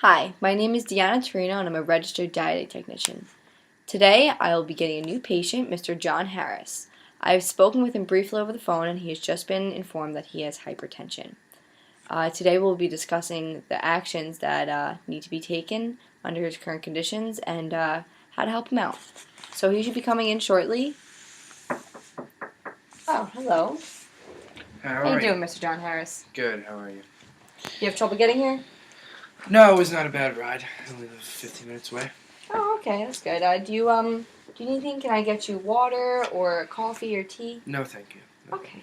Hi, my name is Deanna Torino and I'm a registered dieting technician. Today I will be getting a new patient, Mr. John Harris. I've spoken with him briefly over the phone and he has just been informed that he has hypertension. Today we'll be discussing the actions that need to be taken under his current conditions and how to help him out. So he should be coming in shortly. Oh, hello. How you doing, Mr. John Harris? Good, how are you? You have trouble getting here? No, it was not a bad ride. I only live 15 minutes away. Oh, okay, that's good. Do you need anything? Can I get you water or coffee or tea? No, thank you. No. Okay.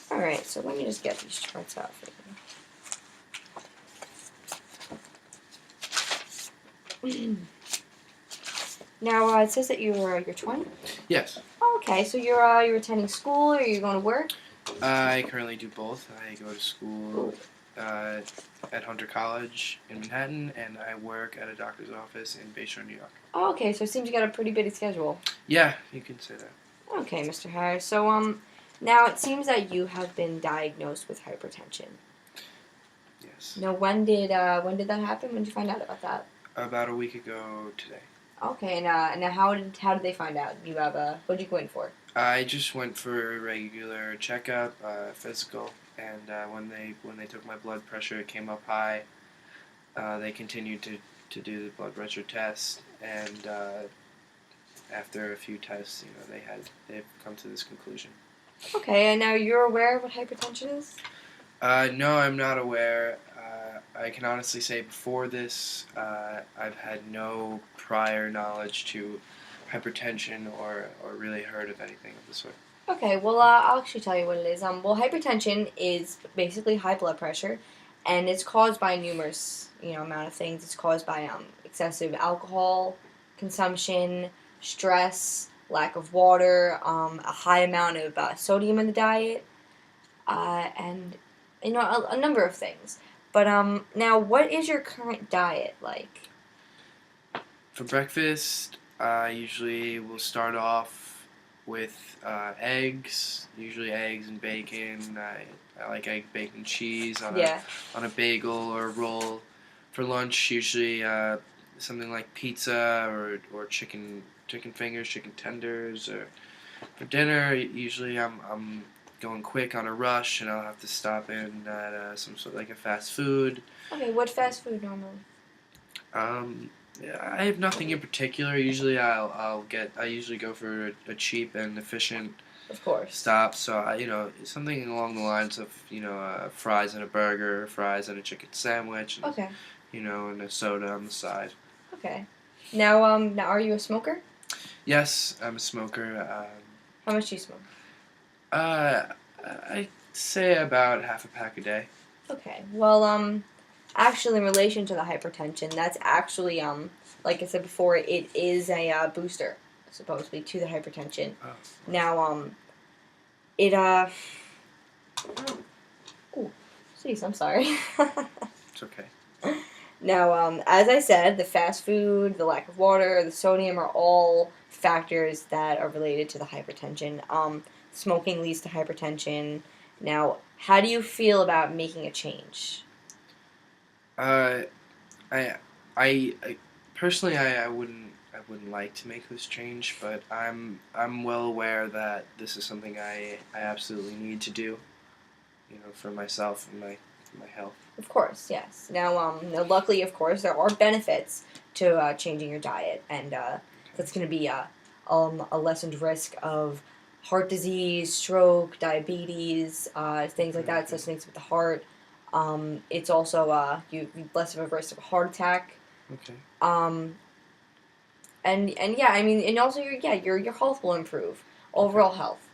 All right. So let me just get these charts out for you. Now it says that you're 20. Yes. Oh, okay. So you're attending school or you're going to work? I currently do both. I go to school at Hunter College in Manhattan, and I work at a doctor's office in Bayshore, New York. Oh, okay. So it seems you got a pretty busy schedule. Yeah, you can say that. Okay, Mr. Harris. So now it seems that you have been diagnosed with hypertension. Yes. Now, when did that happen? When did you find out about that? About a week ago today. Okay, and how did they find out? You have what did you go in for? I just went for a regular checkup, physical, and when they took my blood pressure, it came up high. They continued to do the blood pressure test, and after a few tests, they've come to this conclusion. Okay, and now you're aware of what hypertension is? No, I'm not aware. I can honestly say before this, I've had no prior knowledge to hypertension or really heard of anything of the sort. Okay, well, I'll actually tell you what it is. Well, hypertension is basically high blood pressure, and it's caused by numerous, amount of things. It's caused by excessive alcohol consumption, stress, lack of water, a high amount of sodium in the diet, and a number of things. But now, what is your current diet like? For breakfast, I usually will start off with eggs, usually eggs and bacon. I like egg, bacon, cheese on a bagel or a roll. For lunch, usually something like pizza or chicken fingers, chicken tenders. Or for dinner, usually I'm going quick on a rush, and I'll have to stop in at some sort of like a fast food. Okay, what fast food normally? I have nothing in particular. Usually I usually go for a cheap and efficient stop. So something along the lines of fries and a burger, fries and a chicken sandwich. And, okay. And a soda on the side. Okay. Now are you a smoker? Yes, I'm a smoker. How much do you smoke? I say about half a pack a day. Okay. Well, actually, in relation to the hypertension, that's actually, like I said before, it is a booster, supposedly, to the hypertension. Oh. Now, jeez, I'm sorry. It's okay. Now, as I said, the fast food, the lack of water, the sodium are all factors that are related to the hypertension. Smoking leads to hypertension. Now, how do you feel about making a change? I personally I wouldn't like to make this change, but I'm well aware that this is something I absolutely need to do, for myself and my health. Of course, yes. Now, luckily, of course, there are benefits to changing your diet, and that's going to be a lessened risk of heart disease, stroke, diabetes, things like that, such things with the heart. It's also you less of a risk of a heart attack. Okay. And yeah, I mean, and also your health will improve, overall health,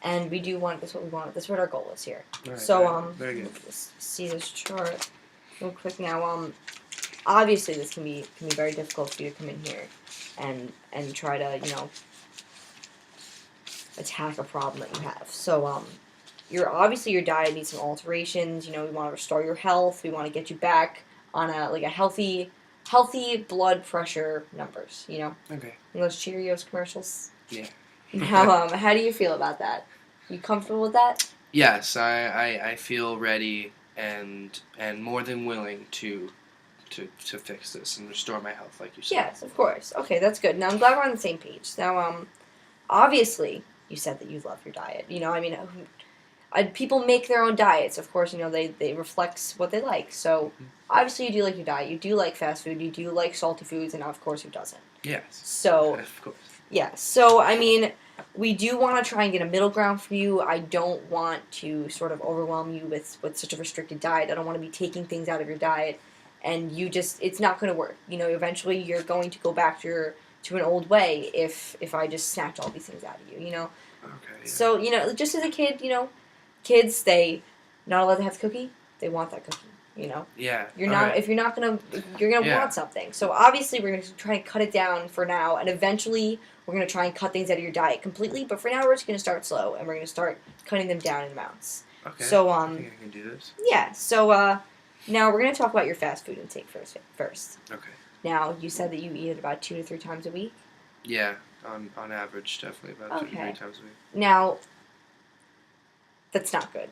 and we do want this. What we want. This is what our goal is here. Right, So very good. Let's see this chart real quick now. Obviously this can be very difficult for you to come in here, and try to attack a problem that you have. So your diet needs some alterations. We want to restore your health. We want to get you back on a healthy blood pressure numbers. Okay. And those Cheerios commercials. Yeah. Now, how do you feel about that? You comfortable with that? Yes, I feel ready and more than willing to to fix this and restore my health, like you said. Yes, of course. Okay, that's good. Now I'm glad we're on the same page. Now, obviously, you said that you love your diet. People make their own diets. Of course, they reflect what they like. So, obviously, you do like your diet. You do like fast food. You do like salty foods, and of course, who doesn't? Yes. So, of course. yeah. So, we do want to try and get a middle ground for you. I don't want to sort of overwhelm you with such a restricted diet. I don't want to be taking things out of your diet, and it's not going to work. Eventually, you're going to go back to an old way if I just snatch all these things out of you. Okay. Yeah. So just as a kid, kids, they not allowed to have the cookie. They want that cookie. Yeah. You're not. Right. If you're not you're gonna want something. So obviously, we're gonna try and cut it down for now, and eventually, we're gonna try and cut things out of your diet completely. But for now, we're just gonna start slow, and we're gonna start cutting them down in amounts. Okay. So I think I can do this. Yeah. So now we're gonna talk about your fast food intake first. Okay. Now you said that you eat it about 2 to 3 times a week. Yeah. On average, definitely about 2 to 3 times a week. Now, that's not good.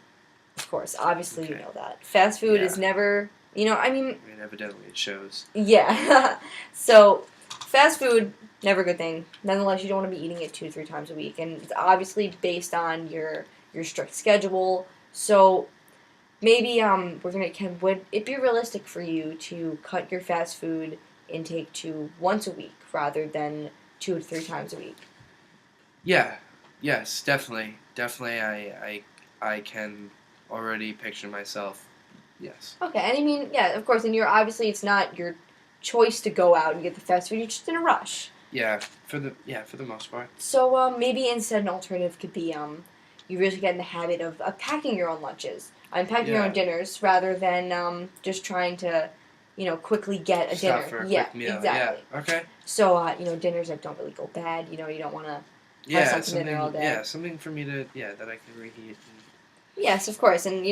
Of course, obviously you Okay. know that. Fast food is never, evidently it shows. Yeah. So, fast food, never a good thing. Nonetheless, you don't want to be eating it 2 to 3 times a week, and it's obviously based on your strict schedule. So, maybe would it be realistic for you to cut your fast food intake to once a week rather than 2 to 3 times a week? Yeah. Yes. Definitely. Definitely. I can already picture myself. Yes. Okay, and yeah, of course, and it's not your choice to go out and get the fast food. You're just in a rush. Yeah. For the most part. So maybe instead an alternative could be you really get in the habit of packing your own lunches. Packing your own dinners rather than just trying to, quickly get a dinner. For a Yeah, quick meal. exactly. Yeah. Okay. So dinners that don't really go bad. You don't want to have something in there all day. Yeah, something for me to that I can reheat. Yes, of course, and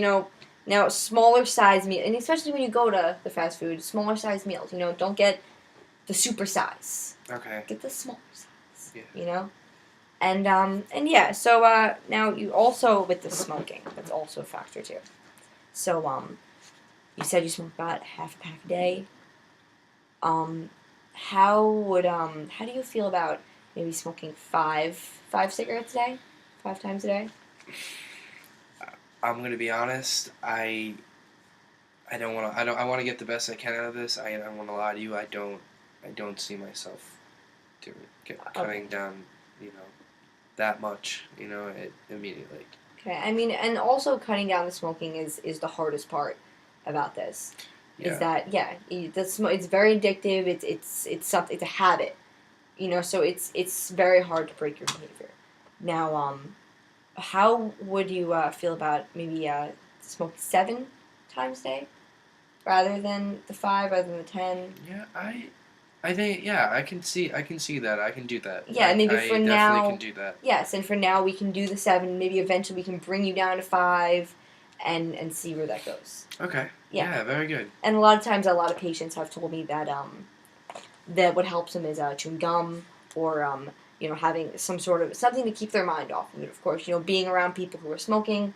now smaller size meal, and especially when you go to the fast food, smaller size meals. Don't get the super size. Okay. Get the smaller size. Yeah. And yeah. So now you also with the smoking, that's also a factor too. So you said you smoke about half a pack a day. How do you feel about maybe smoking five cigarettes a day, 5 times a day? I'm gonna be honest. I want to get the best I can out of this. I don't want to lie to you. I don't see myself cutting down, that much, immediately. Okay, and also cutting down the smoking is the hardest part about this. Yeah. Is that it's very addictive. It's a habit, so it's very hard to break your behavior. Now, how would you feel about maybe smoking 7 times a day rather than the 5, rather than the 10? Yeah, I think I can see that. I can do that. Yeah, maybe for now. I definitely can do that. Yes, and for now we can do the 7. Maybe eventually we can bring you down to 5, and see where that goes. Okay. Yeah. Very good. And a lot of times, a lot of patients have told me that that what helps them is chewing gum or having some sort of something to keep their mind off of it. Of course, being around people who are smoking.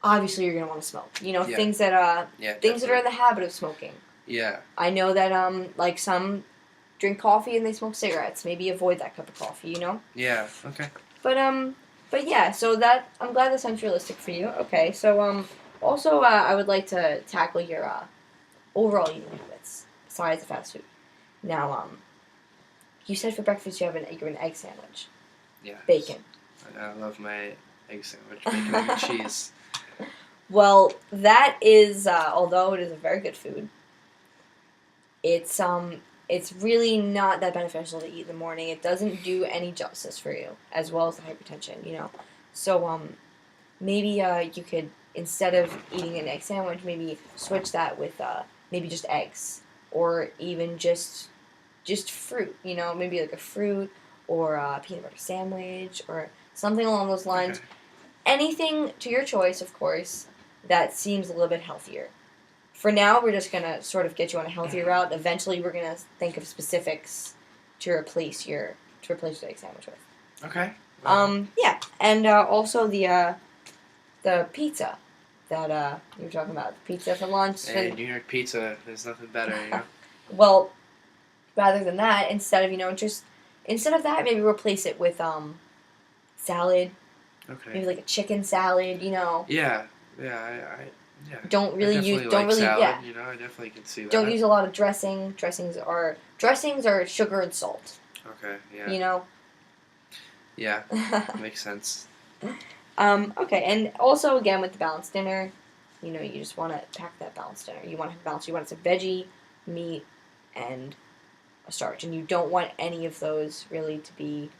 Obviously, you're gonna want to smoke. Things that that are in the habit of smoking. Yeah. I know that like some drink coffee and they smoke cigarettes. Maybe avoid that cup of coffee. Yeah. Okay. But yeah. So that I'm glad that sounds realistic for you. Okay. So also I would like to tackle your overall eating habits besides the fast food. Now you said for breakfast you're an egg sandwich. Yeah. Bacon. I love my egg sandwich, bacon and cheese. Well, that is although it is a very good food. It's really not that beneficial to eat in the morning. It doesn't do any justice for you, as well as the hypertension. So maybe you could, instead of eating an egg sandwich, maybe switch that with maybe just eggs, or even just fruit. Maybe like a fruit or a peanut butter sandwich or something along those lines. Okay. Anything to your choice, of course, that seems a little bit healthier. For now, we're just going to sort of get you on a healthier route. Eventually, we're going to think of specifics to replace your egg sandwich with. Okay. Yeah, and also the pizza. that you were talking about, pizza for lunch. Hey, New York pizza, there's nothing better, you know? Well, rather than that, instead of that, maybe replace it with salad. Okay. Maybe like a chicken salad. Yeah, yeah, yeah. Don't I really use. definitely Don't like really. salad, Yeah. you know, I definitely can see Don't that. use a lot of dressing. Dressings are sugar and salt. Okay, yeah. You know. Yeah, makes sense. Okay, and also again with the balanced dinner, you just want to pack that balanced dinner. You want to have balance. You want some veggie, meat, and a starch, and you don't want any of those really to be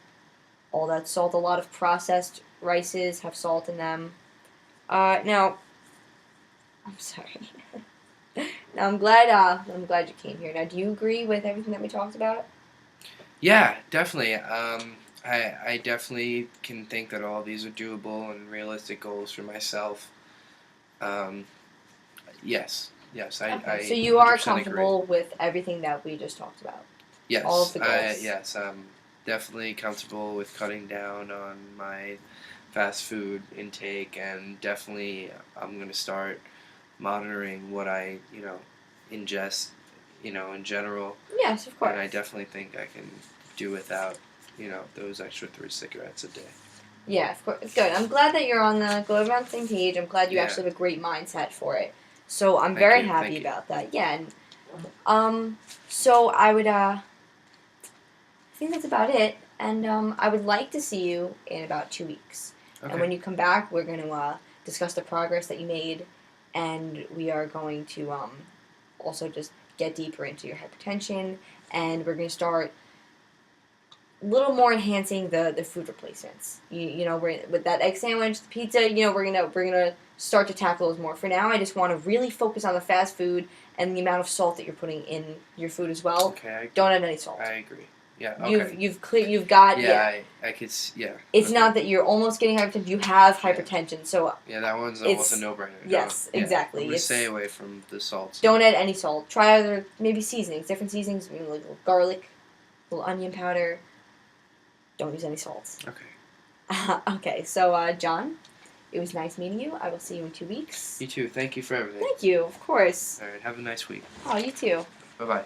all that salt. A lot of processed rices have salt in them. Now, I'm sorry. Now I'm glad you came here. Now, do you agree with everything that we talked about? Yeah, definitely. I definitely can think that all these are doable and realistic goals for myself. Um, yes, Okay, I so you are 100% agree. comfortable with everything that we just talked about. All of Yes, the goals. yes, I'm definitely comfortable with cutting down on my fast food intake, and definitely I'm gonna start monitoring what I, ingest, in general, Yes, of course. and I definitely think I can do without, those extra 3 cigarettes a day. Yeah, of course. Good. I'm glad that you're on the same page. I'm glad you Yeah. actually have a great mindset for it. So I'm Thank very you, happy thank you. about that. Yeah. And, so I would I think that's about it. And I would like to see you in about 2 weeks. Okay. And when you come back, we're going to discuss the progress that you made, and we are going to also just get deeper into your hypertension, and we're going to start little more enhancing the food replacements. We're with that egg sandwich, the pizza. We're gonna start to tackle those more. For now, I just want to really focus on the fast food and the amount of salt that you're putting in your food as well. Okay. Don't add any salt. I agree. Yeah. Okay. You've got Yeah. I could. Yeah. It's okay. not that you're almost getting hypertension. You have hypertension, so yeah, that one's almost a no-brainer. Yes, exactly. I'm gonna stay away from the salts. Don't add any salt. Try other maybe seasonings, different seasonings, maybe like a little garlic, a little onion powder. Don't use any salt. Okay. Okay, so John, it was nice meeting you. I will see you in 2 weeks. You too. Thank you for everything. Thank you, of course. All right. Have a nice week. Oh, you too. Bye bye.